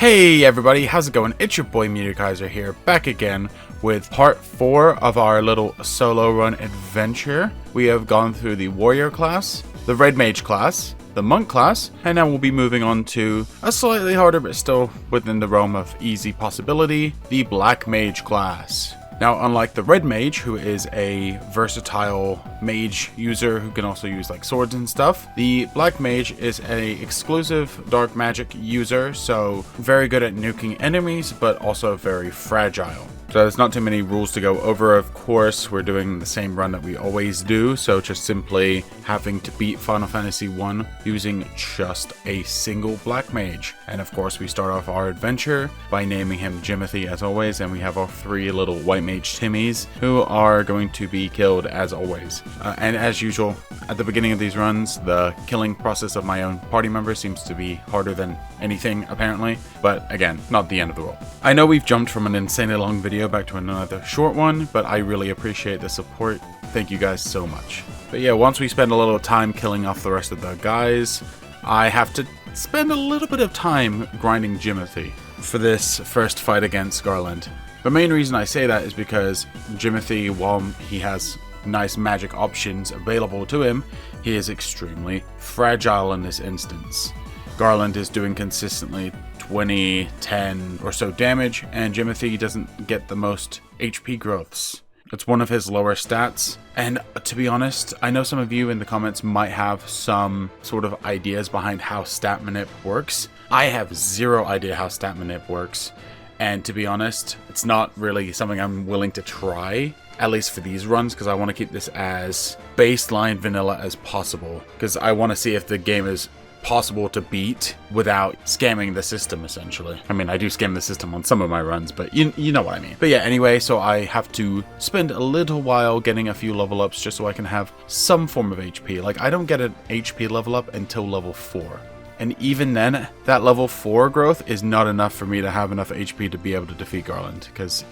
Hey everybody, how's it going? It's your boy Meteorkaiser here, back again with part 4 of our little solo run adventure. We have gone through the warrior class, the red mage class, the monk class, and now we'll be moving on to a slightly harder but still within the realm of easy possibility, the black mage class. Now, unlike the red mage, who is a versatile mage user who can also use like swords and stuff, the black mage is a exclusive dark magic user, so very good at nuking enemies, but also very fragile. So there's not too many rules to go over. Of course, we're doing the same run that we always do, so just simply having to beat Final Fantasy 1 using just a single black mage. And of course, we start off our adventure by naming him Jimothy as always, and we have our 3 little white mage Timmies who are going to be killed as always. And as usual, at the beginning of these runs, the killing process of my own party members seems to be harder than anything apparently, but again, not the end of the world. I know we've jumped from an insanely long video back to another short one, but I really appreciate the support. Thank you guys so much. But yeah, once we spend a little time killing off the rest of the guys, I have to spend a little bit of time grinding Jimothy for this first fight against Garland. The main reason I say that is because Jimothy, while he has nice magic options available to him, he is extremely fragile in this instance. Garland is doing consistently 20, 10 or so damage, and Jimothy doesn't get the most HP growths. It's one of his lower stats, and to be honest, I know some of you in the comments might have some sort of ideas behind how stat manip works. I have zero idea how stat manip works, and to be honest, it's not really something I'm willing to try, at least for these runs, because I want to keep this as baseline vanilla as possible, because I want to see if the game is possible to beat without scamming the system, essentially. I mean, I do scam the system on some of my runs, but you know what I mean. But yeah, anyway, so I have to spend a little while getting a few level ups just so I can have some form of HP. Like, I don't get an HP level up until level 4. And even then, that level 4 growth is not enough for me to have enough HP to be able to defeat Garland, because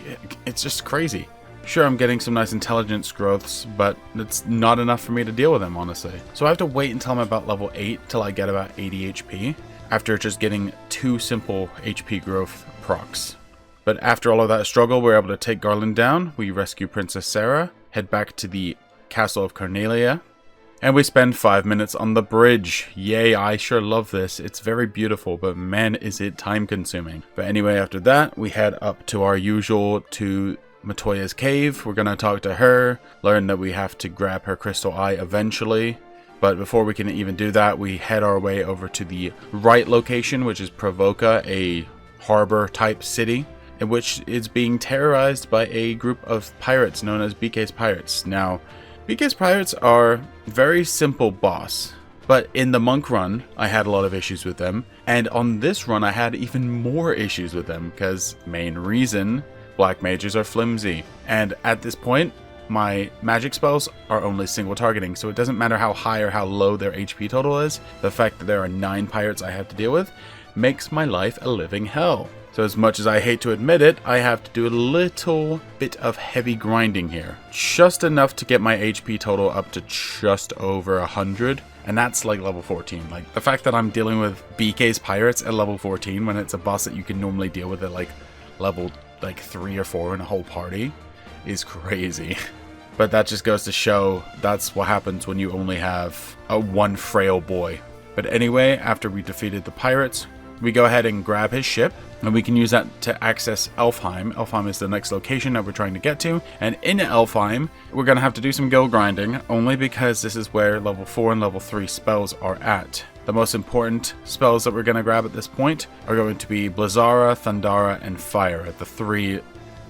it's just crazy. Sure, I'm getting some nice intelligence growths, but it's not enough for me to deal with them, honestly. So I have to wait until I'm about level 8 till I get about 80 HP, after just getting 2 simple HP growth procs. But after all of that struggle, we're able to take Garland down, we rescue Princess Sarah, head back to the Castle of Cornelia, and we spend 5 minutes on the bridge. Yay, I sure love this. It's very beautiful, but man, is it time consuming. But anyway, after that, we head up to our usual to Matoya's cave. We're gonna talk to her, learn that we have to grab her crystal eye eventually, but before we can even do that, we head our way over to the right location, which is Provoka, a harbor type city in which is being terrorized by a group of pirates known as BK's Pirates. Now, BK's Pirates are very simple boss, but in the monk run I had a lot of issues with them, and on this run I had even more issues with them, because main reason, black mages are flimsy, and at this point my magic spells are only single targeting, so it doesn't matter how high or how low their HP total is. The fact that there are 9 pirates I have to deal with makes my life a living hell. So as much as I hate to admit it, I have to do a little bit of heavy grinding here, just enough to get my HP total up to just over 100, and that's like level 14. Like, the fact that I'm dealing with BK's Pirates at level 14 when it's a boss that you can normally deal with at like level 3 or 4 in a whole party is crazy. But that just goes to show that's what happens when you only have a one frail boy. But anyway, after we defeated the pirates, we go ahead and grab his ship, and we can use that to access Elfheim. Elfheim is the next location that we're trying to get to, and in Elfheim we're going to have to do some guild grinding, only because this is where level 4 and level 3 spells are at. The most important spells that we're going to grab at this point are going to be Blizzara, Thundara, and Fire, the 3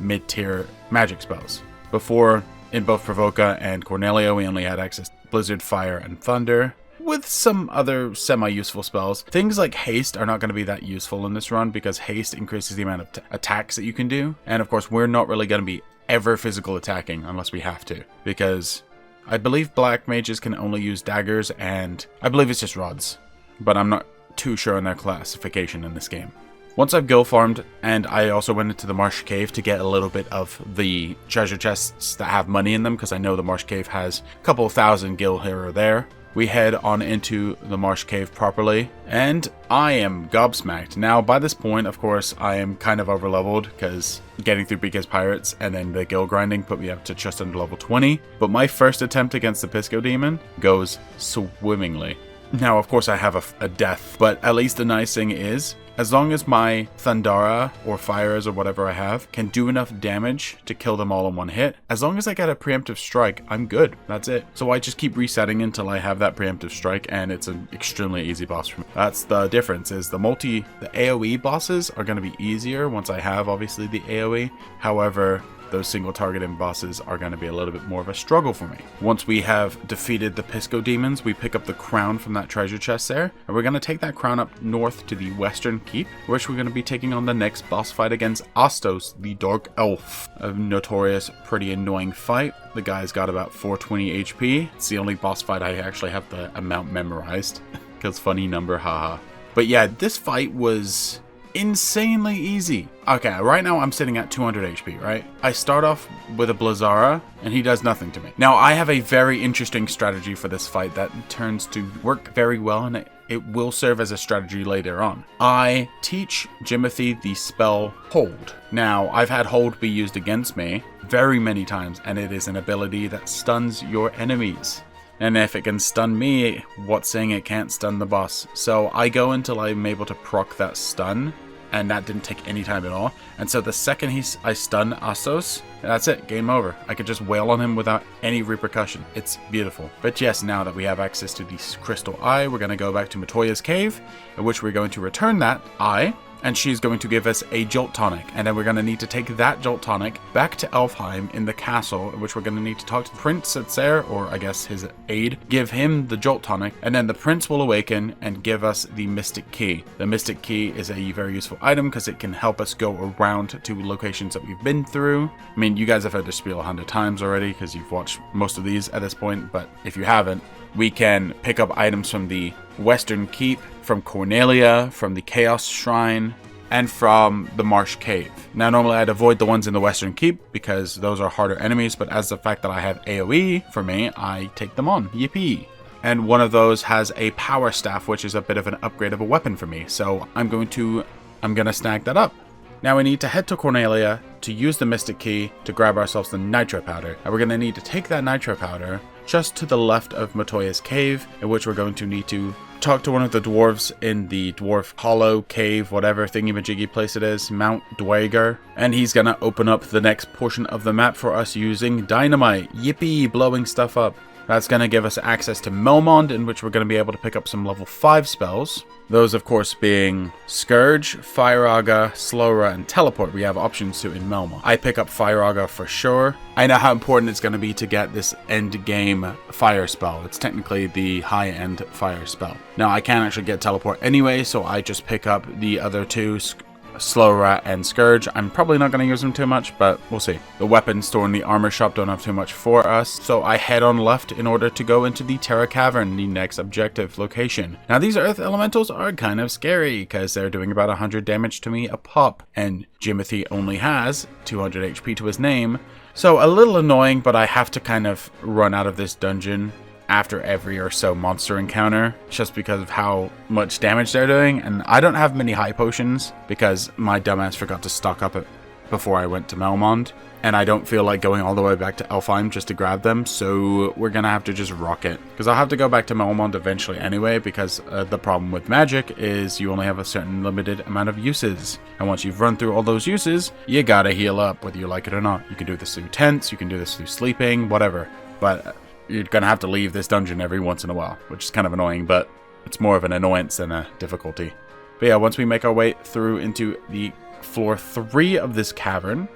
mid-tier magic spells. Before, in both Provoka and Cornelia, we only had access to Blizzard, Fire, and Thunder, with some other semi-useful spells. Things like Haste are not going to be that useful in this run, because Haste increases the amount of attacks that you can do, and of course we're not really going to be ever physical attacking unless we have to, because I believe black mages can only use daggers, and I believe it's just rods, but I'm not too sure on their classification in this game. Once I've guild farmed, and I also went into the marsh cave to get a little bit of the treasure chests that have money in them, because I know the marsh cave has a couple thousand gil here or there. we head on into the marsh cave properly, and I am gobsmacked. Now, by this point, of course, I am kind of overleveled because getting through BK's pirates and then the guild grinding put me up to just under level 20. But my first attempt against the Pisco Demon goes swimmingly. Now, of course, I have a death, but at least the nice thing is, as long as my Thundara or Fires or whatever I have can do enough damage to kill them all in one hit, as long as I get a preemptive strike, I'm good. That's it. So I just keep resetting until I have that preemptive strike, and it's an extremely easy boss for me. That's the difference, is the AoE bosses are going to be easier once I have, obviously, the AoE. However, those single targeting bosses are going to be a little bit more of a struggle for me. Once we have defeated the Pisco demons, we pick up the crown from that treasure chest there, and we're going to take that crown up north to the western keep, which we're going to be taking on the next boss fight against Astos, the Dark Elf. A notorious, pretty annoying fight. The guy's got about 420 HP. It's the only boss fight I actually have the amount memorized, because funny number, haha. But yeah, this fight was insanely easy. Okay, right now I'm sitting at 200 HP, right? I start off with a Blizzara, and he does nothing to me. Now, I have a very interesting strategy for this fight that turns to work very well, and it will serve as a strategy later on. I teach Jimothy the spell Hold. Now, I've had Hold be used against me very many times, and it is an ability that stuns your enemies. And if it can stun me, what's saying it can't stun the boss? So I go until I'm able to proc that stun, and that didn't take any time at all. And so the second I stun Astos, that's it, game over. I could just wail on him without any repercussion. It's beautiful. But yes, now that we have access to the crystal eye, we're going to go back to Matoya's cave, in which we're going to return that eye, and she's going to give us a Jolt Tonic. And then we're going to need to take that Jolt Tonic back to Elfheim in the castle, in which we're going to need to talk to the prince that's there, or I guess his aide, give him the Jolt Tonic, and then the prince will awaken and give us the Mystic Key. The Mystic Key is a very useful item because it can help us go around to locations that we've been through. I mean, you guys have heard the spiel 100 times already because you've watched most of these at this point, but if you haven't, we can pick up items from the Western Keep, from Cornelia, from the Chaos Shrine, and from the Marsh Cave. Now, normally I'd avoid the ones in the Western Keep because those are harder enemies, but as the fact that I have AoE for me, I take them on. Yippee! And one of those has a Power Staff, which is a bit of an upgrade of a weapon for me, so I'm gonna snag that up. Now we need to head to Cornelia to use the Mystic Key to grab ourselves the Nitro Powder. And we're going to need to take that Nitro Powder just to the left of Matoya's cave, in which we're going to need to talk to one of the dwarves in the Dwarf Hollow Cave, whatever thingy-majiggy place it is, Mount Dwager. And he's going to open up the next portion of the map for us using dynamite. Yippee, blowing stuff up. That's going to give us access to Melmond, in which we're going to be able to pick up some level 5 spells. Those, of course, being Scourge, Fire-Aga, Slowra, and Teleport. We have options to in Melmond. I pick up Fire-Aga for sure. I know how important it's going to be to get this end-game fire spell. It's technically the high-end fire spell. Now, I can't actually get Teleport anyway, so I just pick up the other two, Slow Rat and Scourge. I'm probably not going to use them too much, but we'll see. The weapons stored in the armor shop don't have too much for us, so I head on left in order to go into the Terra cavern, the next objective location. Now, these earth elementals are kind of scary because they're doing about 100 damage to me a pop, and Jimothy only has 200 HP to his name, so a little annoying, but I have to kind of run out of this dungeon after every or so monster encounter, just because of how much damage they're doing. And I don't have many high potions because my dumbass forgot to stock up it before I went to Melmond, and I don't feel like going all the way back to Elfheim just to grab them, so we're gonna have to just rock it, because I'll have to go back to Melmond eventually anyway, because the problem with magic is you only have a certain limited amount of uses, and once you've run through all those uses, you gotta heal up whether you like it or not. You can do this through tents, you can do this through sleeping, whatever, but you're gonna have to leave this dungeon every once in a while, which is kind of annoying, but it's more of an annoyance than a difficulty. But yeah, once we make our way through into the floor 3 of this cavern,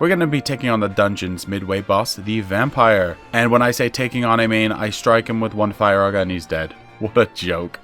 we're gonna be taking on the dungeon's midway boss, the Vampire. And when I say taking on, I mean I strike him with one Fire-Aga and he's dead. What a joke.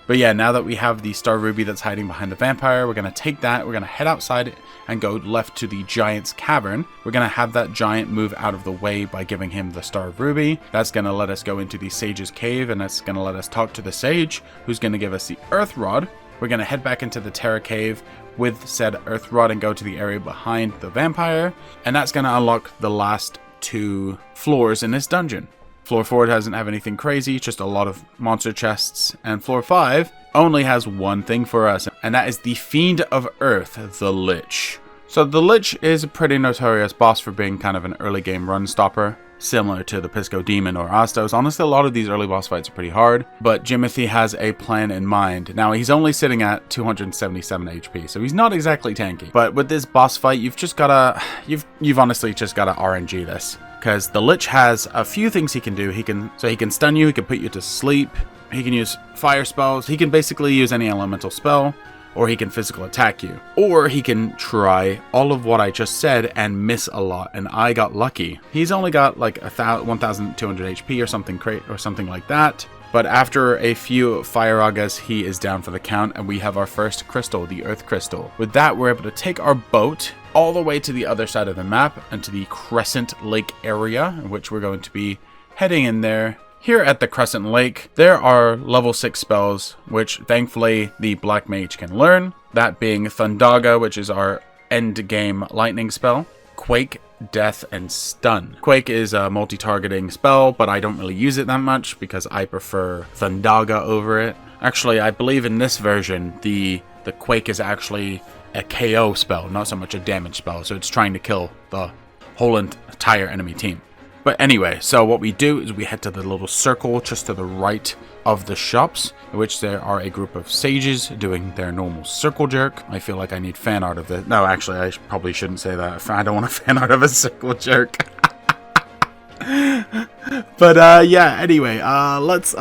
But yeah, now that we have the Star Ruby that's hiding behind the Vampire, we're going to take that, we're going to head outside and go left to the Giant's Cavern. We're going to have that Giant move out of the way by giving him the Star Ruby. That's going to let us go into the Sage's Cave, and that's going to let us talk to the Sage, who's going to give us the Earth Rod. We're going to head back into the Terra Cave with said Earth Rod and go to the area behind the Vampire, and that's going to unlock the last 2 floors in this dungeon. Floor 4 doesn't have anything crazy, just a lot of monster chests. And floor 5 only has one thing for us, and that is the Fiend of Earth, the Lich. So the Lich is a pretty notorious boss for being kind of an early game run stopper, similar to the Pisco Demon or Astos. Honestly, a lot of these early boss fights are pretty hard, but Jimothy has a plan in mind. Now, he's only sitting at 277 HP, so he's not exactly tanky. But with this boss fight, you've just gotta, you've honestly just gotta RNG this. Because the Lich has a few things he can do. He can stun you, he can put you to sleep, he can use fire spells, he can basically use any elemental spell, or he can physical attack you. Or he can try all of what I just said and miss a lot, and I got lucky. He's only got like 1,200 HP or something like that. But after a few Fire Agas, he is down for the count, and we have our first crystal, the Earth Crystal. With that, we're able to take our boat all the way to the other side of the map and to the Crescent Lake area, in which we're going to be heading in there. Here at the Crescent Lake, there are level 6 spells, which thankfully the Black Mage can learn. That being Thundaga, which is our end game lightning spell, Quake, Death, and Stun. Quake is a multi-targeting spell, but I don't really use it that much because I prefer Thundaga over it. Actually, I believe in this version, the Quake is actually a KO spell, not so much a damage spell, so it's trying to kill the whole entire enemy team. But anyway, so what we do is we head to the little circle just to the right of the shops, in which there are a group of sages doing their normal circle jerk. I feel like I need fan art of it. No, actually, I probably shouldn't say that. I don't want a fan art of a circle jerk. But yeah, anyway, let's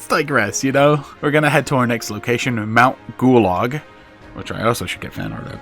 digress, you know? We're gonna head to our next location, Mount Gulog, which I also should get fan art of.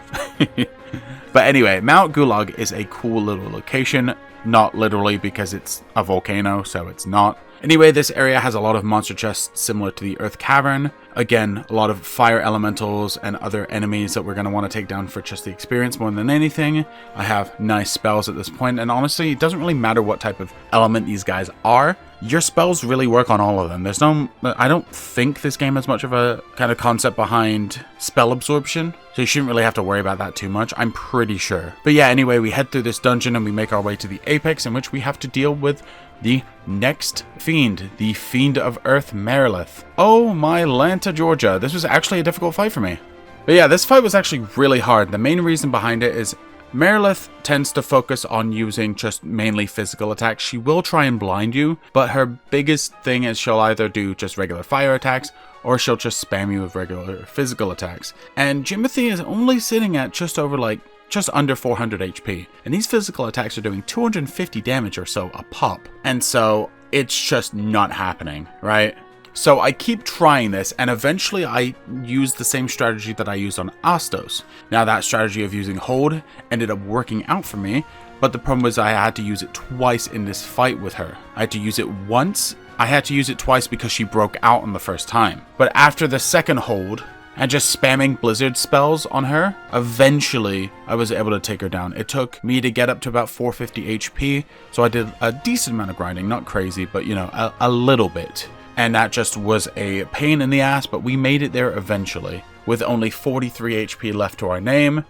But anyway, Mount Gulog is a cool little location. Not literally because it's a volcano, so it's not. Anyway, this area has a lot of monster chests similar to the Earth Cavern. Again, a lot of fire elementals and other enemies that we're going to want to take down for just the experience more than anything. I have nice spells at this point, and honestly, it doesn't really matter what type of element these guys are. Your spells really work on all of them. I don't think this game has much of a kind of concept behind spell absorption, so you shouldn't really have to worry about that too much, I'm pretty sure. But yeah, anyway, we head through this dungeon and we make our way to the apex, in which we have to deal with the next fiend, the Fiend of Earth, Merilith. Oh my Lanta, Georgia, this was actually a difficult fight for me. But yeah, this fight was actually really hard. The main reason behind it is Merilith tends to focus on using just mainly physical attacks. She will try and blind you, but her biggest thing is she'll either do just regular fire attacks, or she'll just spam you with regular physical attacks. And Jimothy is only sitting at just under 400 HP, and these physical attacks are doing 250 damage or so a pop. And so it's just not happening, right? So I keep trying this, and eventually I use the same strategy that I used on Astos. Now that strategy of using hold ended up working out for me, but the problem was I had to use it twice in this fight with her. I had to use it once. I had to use it twice because she broke out on the first time. But after the second hold, and just spamming blizzard spells on her, eventually I was able to take her down. It took me to get up to about 450 HP, so I did a decent amount of grinding, not crazy, but you know, a little bit. And that just was a pain in the ass, but we made it there eventually, with only 43 HP left to our name,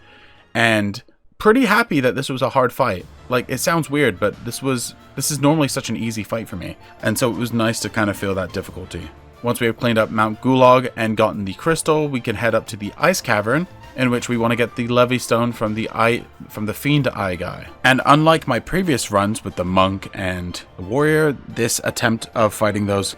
and pretty happy that this was a hard fight. Like, it sounds weird, but this is normally such an easy fight for me, and so it was nice to kind of feel that difficulty. Once we have cleaned up Mount Gulog and gotten the crystal, we can head up to the ice cavern, in which we want to get the Levy Stone from the Fiend Eye guy. And unlike my previous runs with the monk and the warrior, this attempt of fighting those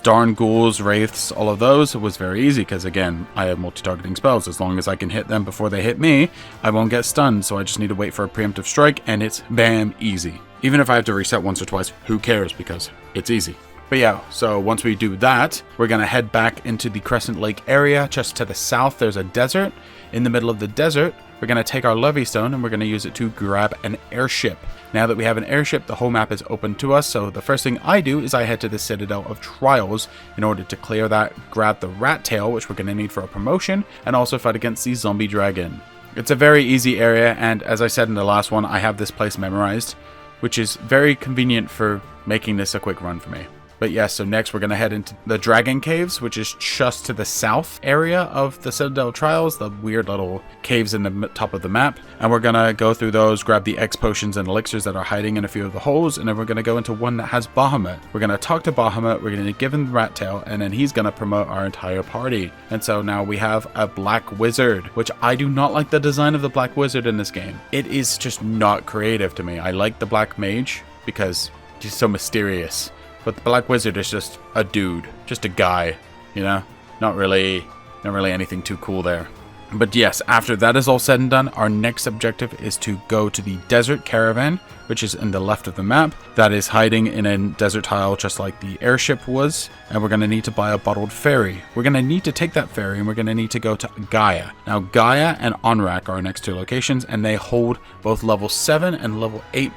darn ghouls, wraiths, all of those was very easy, because again, I have multi-targeting spells. As long as I can hit them before they hit me, I won't get stunned, so I just need to wait for a preemptive strike, and it's bam, easy. Even if I have to reset once or twice, who cares, because it's easy. But yeah, so once we do that, we're going to head back into the Crescent Lake area. Just to the south, there's a desert. In the middle of the desert, we're going to take our Levy Stone and we're going to use it to grab an airship. Now that we have an airship, the whole map is open to us. So the first thing I do is I head to the Citadel of Trials in order to clear that, grab the rat tail, which we're going to need for a promotion, and also fight against the zombie dragon. It's a very easy area, and as I said in the last one, I have this place memorized, which is very convenient for making this a quick run for me. But yeah, so next we're going to head into the Dragon Caves, which is just to the south area of the Citadel Trials, the weird little caves in the top of the map. And we're going to go through those, grab the X potions and elixirs that are hiding in a few of the holes, and then we're going to go into one that has Bahamut. We're going to talk to Bahamut, we're going to give him the rat tail, and then he's going to promote our entire party. And so now we have a Black Wizard, which I do not like the design of the Black Wizard in this game. It is just not creative to me. I like the Black Mage because he's so mysterious. But the Black Wizard is just a dude, just a guy, you know? Not really anything too cool there. But yes, after that is all said and done, our next objective is to go to the desert caravan, which is in the left of the map. That is hiding in a desert tile just like the airship was. And we're going to need to buy a bottled ferry. We're going to need to take that ferry and we're going to need to go to Gaia. Now Gaia and Onrak are our next two locations, and they hold both level 7 and level 8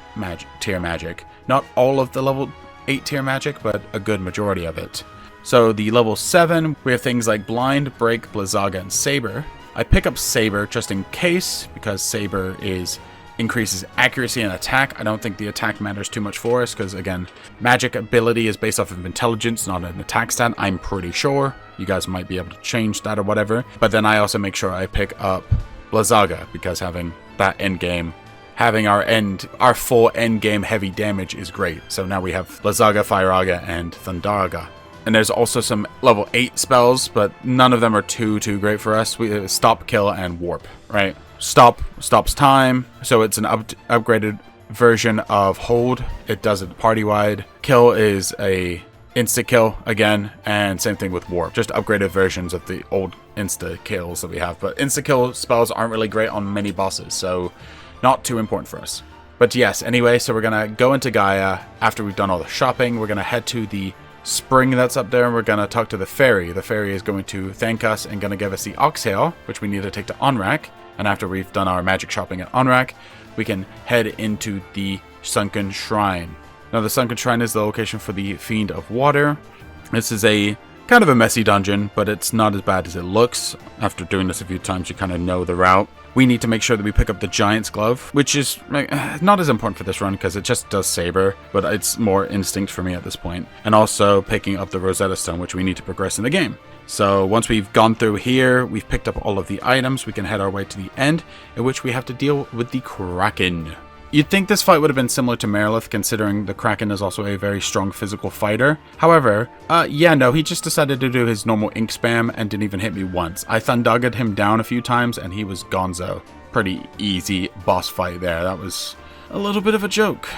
tier magic. Not all of the level 8 tier magic, but a good majority of it. So the level 7, we have things like Blind, Break, Blizzaga, and Saber. I pick up Saber just in case, because Saber increases accuracy and attack. I don't think the attack matters too much for us, because again, magic ability is based off of intelligence, not an attack stat, I'm pretty sure. You guys might be able to change that or whatever. But then I also make sure I pick up Blizzaga, because having that end game, having our full end game heavy damage is great. So now we have Blizzaga, Fireaga, and Thundaraga. And there's also some level 8 spells, but none of them are too great for us. We Stop, Kill, and Warp, right? Stops time, so it's an upgraded version of Hold. It does it party-wide. Kill is a insta-kill again, and same thing with Warp. Just upgraded versions of the old insta-kills that we have. But insta-kill spells aren't really great on many bosses, so not too important for us. But yes, anyway, so we're going to go into Gaia. After we've done all the shopping, we're going to head to the spring that's up there, and we're going to talk to the fairy. The fairy is going to thank us and going to give us the Oxhail, which we need to take to Onrak. And after we've done our magic shopping at Onrak, we can head into the Sunken Shrine. Now, the Sunken Shrine is the location for the Fiend of Water. This is a kind of a messy dungeon, but it's not as bad as it looks. After doing this a few times, you kind of know the route. We need to make sure that we pick up the Giant's Glove, which is not as important for this run because it just does Saber, but it's more instinct for me at this point. And also picking up the Rosetta Stone, which we need to progress in the game. So once we've gone through here, we've picked up all of the items, we can head our way to the end, in which we have to deal with the Kraken. You'd think this fight would have been similar to Merilith, considering the Kraken is also a very strong physical fighter. However, he just decided to do his normal ink spam and didn't even hit me once. I Thundagged him down a few times and he was gonzo. Pretty easy boss fight there. That was a little bit of a joke.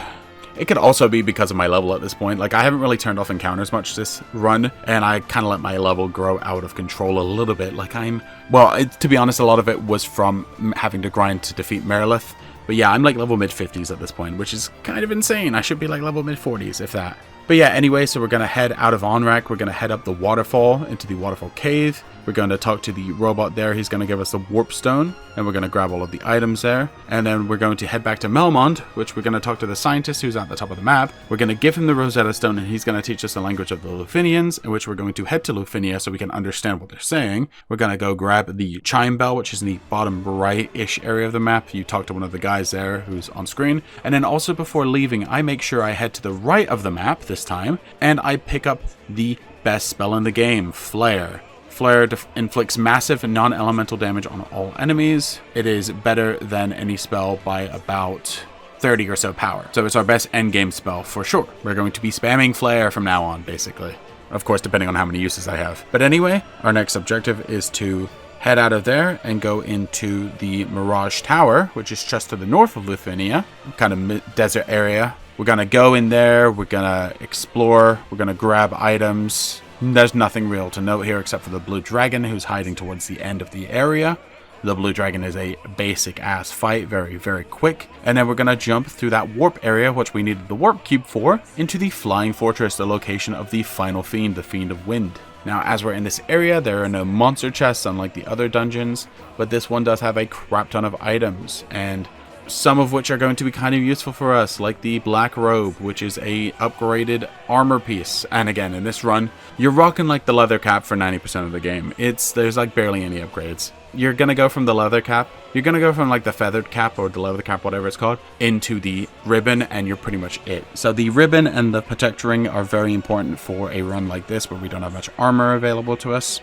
It could also be because of my level at this point. Like, I haven't really turned off encounters much this run, and I kind of let my level grow out of control a little bit. Like, to be honest, a lot of it was from having to grind to defeat Merilith. But yeah, I'm like level mid-50s at this point, which is kind of insane. I should be like level mid-40s, if that. But yeah, anyway, so we're going to head out of Onrak. We're going to head up the waterfall into the waterfall cave. We're going to talk to the robot there. He's going to give us the warp stone, and we're going to grab all of the items there. And then we're going to head back to Melmond, which we're going to talk to the scientist who's at the top of the map. We're going to give him the Rosetta Stone, and he's going to teach us the language of the Lufinians, in which we're going to head to Lufinia so we can understand what they're saying. We're going to go grab the chime bell, which is in the bottom right-ish area of the map. You talk to one of the guys there who's on screen. And then also before leaving, I make sure I head to the right of the map this time, and I pick up the best spell in the game, Flare. Flare inflicts massive non-elemental damage on all enemies. It is better than any spell by about 30 or so power. So it's our best endgame spell for sure. We're going to be spamming Flare from now on, basically. Of course, depending on how many uses I have. But anyway, our next objective is to head out of there and go into the Mirage Tower, which is just to the north of Lufinia, kind of desert area. We're going to go in there, we're going to explore, we're going to grab items. There's nothing real to note here except for the blue dragon who's hiding towards the end of the area. The blue dragon is a basic ass fight, very, very quick. And then we're going to jump through that warp area, which we needed the warp cube for, into the Flying Fortress, the location of the final fiend, the Fiend of Wind. Now, as we're in this area, there are no monster chests unlike the other dungeons, but this one does have a crap ton of items. And some of which are going to be kind of useful for us, like the black robe, which is a upgraded armor piece. And again, in this run, you're rocking like the leather cap for 90% of the game. There's like barely any upgrades. You're gonna go from the leather cap, you're gonna go from like the feathered cap or the leather cap, whatever it's called, into the ribbon, and you're pretty much it. So the ribbon and the protect ring are very important for a run like this where we don't have much armor available to us.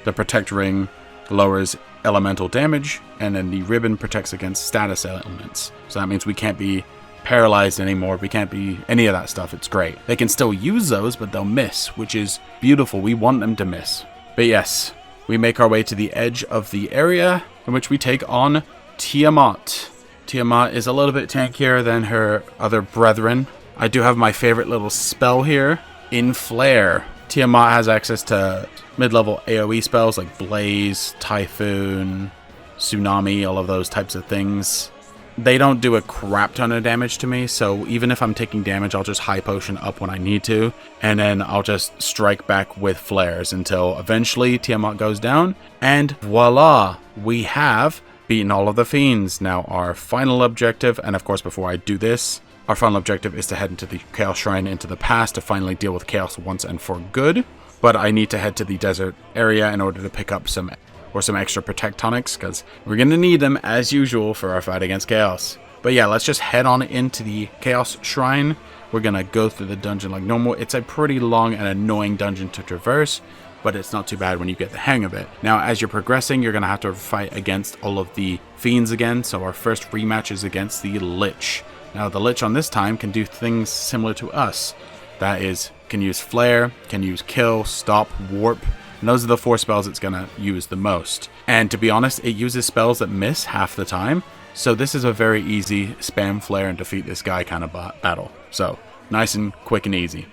The protect ring lowers elemental damage, and then the ribbon protects against status elements. So that means we can't be paralyzed anymore. We can't be any of that stuff. It's great. They can still use those, but they'll miss, which is beautiful. We want them to miss. But yes, we make our way to the edge of the area in which we take on Tiamat. Tiamat is a little bit tankier than her other brethren. I do have my favorite little spell here, In Flare. Tiamat has access to mid-level AoE spells like Blaze, Typhoon, Tsunami, all of those types of things. They don't do a crap ton of damage to me, so even if I'm taking damage, I'll just high potion up when I need to, and then I'll just strike back with flares until eventually Tiamat goes down, and voila! We have beaten all of the fiends. Now our final objective, and of course before I do this, our final objective is to head into the Chaos Shrine into the past to finally deal with Chaos once and for good. But I need to head to the desert area in order to pick up some extra Protect tonics, because we're going to need them as usual for our fight against Chaos. But yeah, let's just head on into the Chaos Shrine. We're going to go through the dungeon like normal. It's a pretty long and annoying dungeon to traverse, but it's not too bad when you get the hang of it. Now, as you're progressing, you're going to have to fight against all of the fiends again. So our first rematch is against the Lich. Now, the Lich on this time can do things similar to us. That is, can use Flare, can use Kill, Stop, Warp, and those are the 4 spells it's going to use the most. And to be honest, it uses spells that miss half the time, so this is a very easy spam Flare and defeat this guy kind of battle. So, nice and quick and easy.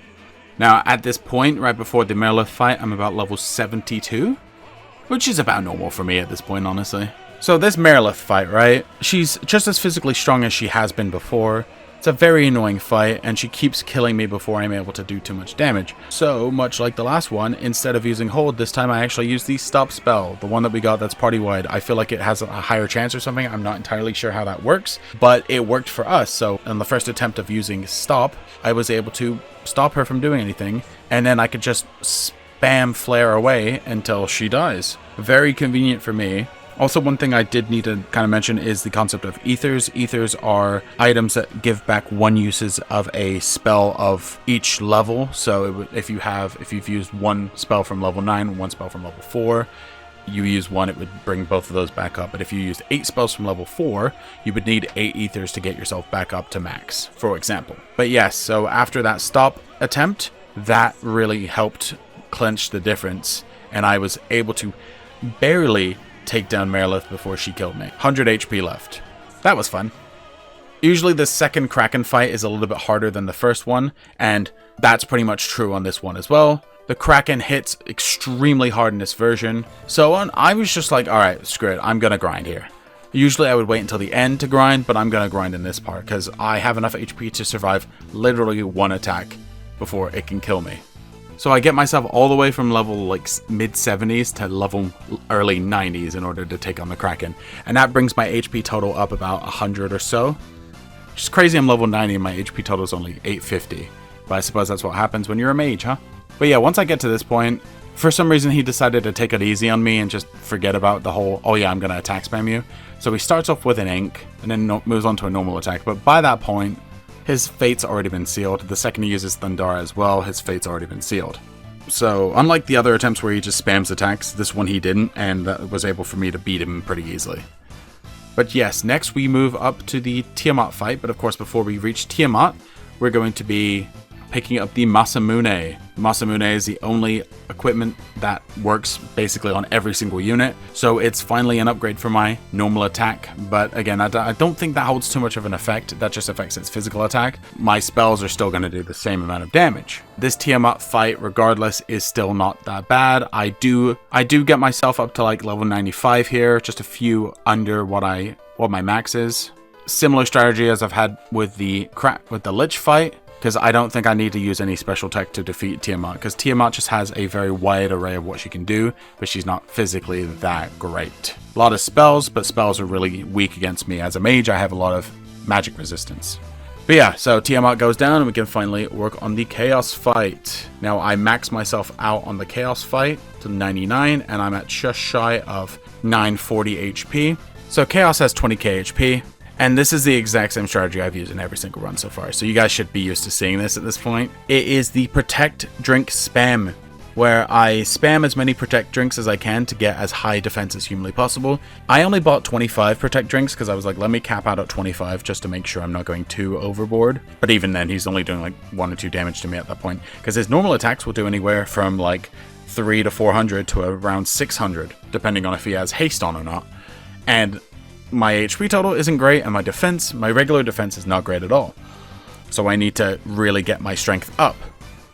Now, at this point, right before the Merilith fight, I'm about level 72, which is about normal for me at this point, honestly. So this Merilith fight, right? She's just as physically strong as she has been before. It's a very annoying fight, and she keeps killing me before I'm able to do too much damage. So, much like the last one, instead of using Hold, this time I actually use the Stop spell, the one that we got that's party-wide. I feel like it has a higher chance or something. I'm not entirely sure how that works, but it worked for us. So, on the first attempt of using Stop, I was able to stop her from doing anything, and then I could just spam Flare away until she dies. Very convenient for me. Also, one thing I did need to kind of mention is the concept of ethers. Ethers are items that give back 1 uses of a spell of each level. So if you've used 1 spell from level 9, 1 spell from level 4, you use 1, it would bring both of those back up. But if you used 8 spells from level 4, you would need 8 ethers to get yourself back up to max, for example. But yes, so after that Stop attempt, that really helped clinch the difference, and I was able to barely take down Merilith before she killed me. 100 HP left. That was fun. Usually the second Kraken fight is a little bit harder than the first one, and that's pretty much true on this one as well. The Kraken hits extremely hard in this version, so I was just like, alright, screw it, I'm gonna grind here. Usually I would wait until the end to grind, but I'm gonna grind in this part, because I have enough HP to survive literally 1 attack before it can kill me. So I get myself all the way from level like mid-70s to level early 90s in order to take on the Kraken. And that brings my HP total up about 100 or so. Which is crazy, I'm level 90 and my HP total is only 850. But I suppose that's what happens when you're a mage, huh? But yeah, once I get to this point, for some reason he decided to take it easy on me and just forget about the whole, oh yeah, I'm going to attack spam you. So he starts off with an ink and then moves on to a normal attack. But by that point, his fate's already been sealed. The second he uses Thundara as well, his fate's already been sealed. So, unlike the other attempts where he just spams attacks, this one he didn't, and that was able for me to beat him pretty easily. But yes, next we move up to the Tiamat fight, but of course before we reach Tiamat, we're going to be picking up the Masamune. Masamune is the only equipment that works basically on every single unit, so it's finally an upgrade for my normal attack. But again, I don't think that holds too much of an effect. That just affects its physical attack. My spells are still going to do the same amount of damage. This Tiamat fight, regardless, is still not that bad. I do get myself up to like level 95 here, just a few under what my max is. Similar strategy as I've had with the Lich fight. because I don't think I need to use any special tech to defeat Tiamat, because Tiamat just has a very wide array of what she can do, but she's not physically that great. A lot of spells, but spells are really weak against me. As a mage, I have a lot of magic resistance. But yeah, so Tiamat goes down and we can finally work on the chaos fight. Now I max myself out on the chaos fight to 99, and I'm at just shy of 940 HP. So chaos has 20k HP. And this is the exact same strategy I've used in every single run so far, so you guys should be used to seeing this at this point. It is the protect drink spam, where I spam as many protect drinks as I can to get as high defense as humanly possible. I only bought 25 protect drinks because I was like, let me cap out at 25 just to make sure I'm not going too overboard. But even then, he's only doing like 1 or 2 damage to me at that point, because his normal attacks will do anywhere from like 300 to 400 to around 600, depending on if he has haste on or not. And my HP total isn't great, and my regular defense is not great at all. So I need to really get my strength up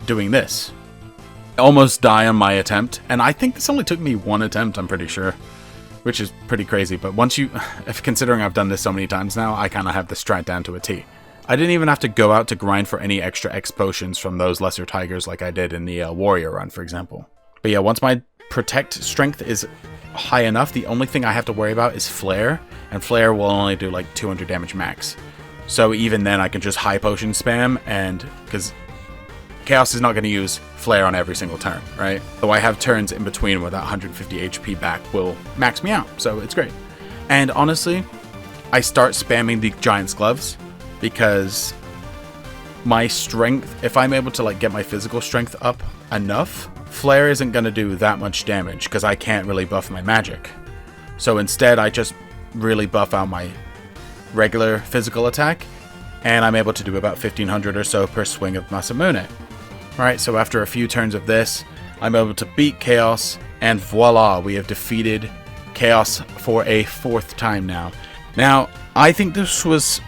doing this. I almost die on my attempt, and I think this only took me 1 attempt, I'm pretty sure, which is pretty crazy. But if considering I've done this so many times now, I kind of have the strat down to a T. I didn't even have to go out to grind for any extra X potions from those lesser tigers like I did in the warrior run, for example. But yeah, once my protect strength is high enough, the only thing I have to worry about is flare, and flare will only do like 200 damage max. So even then I can just high potion spam, and because chaos is not going to use flare on every single turn, right? So I have turns in between where that 150 HP back will max me out, so it's great. And honestly, I start spamming the giant's gloves because my strength, if I'm able to like get my physical strength up enough, flare isn't going to do that much damage because I can't really buff my magic. So instead I just really buff out my regular physical attack, and I'm able to do about 1500 or so per swing of Masamune. Alright, so after a few turns of this, I'm able to beat Chaos, and voila, we have defeated Chaos for a 4th time now. Now, I think this was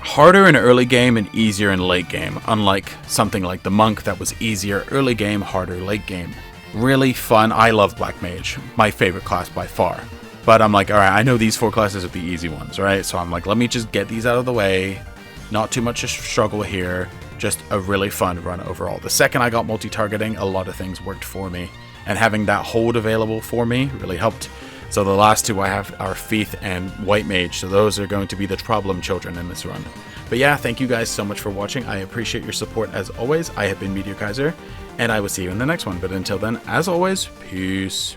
harder in early game and easier in late game, unlike something like the Monk that was easier early game, harder late game. Really fun. I love Blackmage, my favorite class by far. But I'm like, alright, I know these 4 classes are the easy ones, right? So I'm like, let me just get these out of the way. Not too much struggle here. Just a really fun run overall. The second I got multi-targeting, a lot of things worked for me. And having that hold available for me really helped. So the last 2 I have are Feith and White Mage, so those are going to be the problem children in this run. But yeah, thank you guys so much for watching. I appreciate your support as always. I have been Meteor Kaiser, and I will see you in the next one. But until then, as always, peace.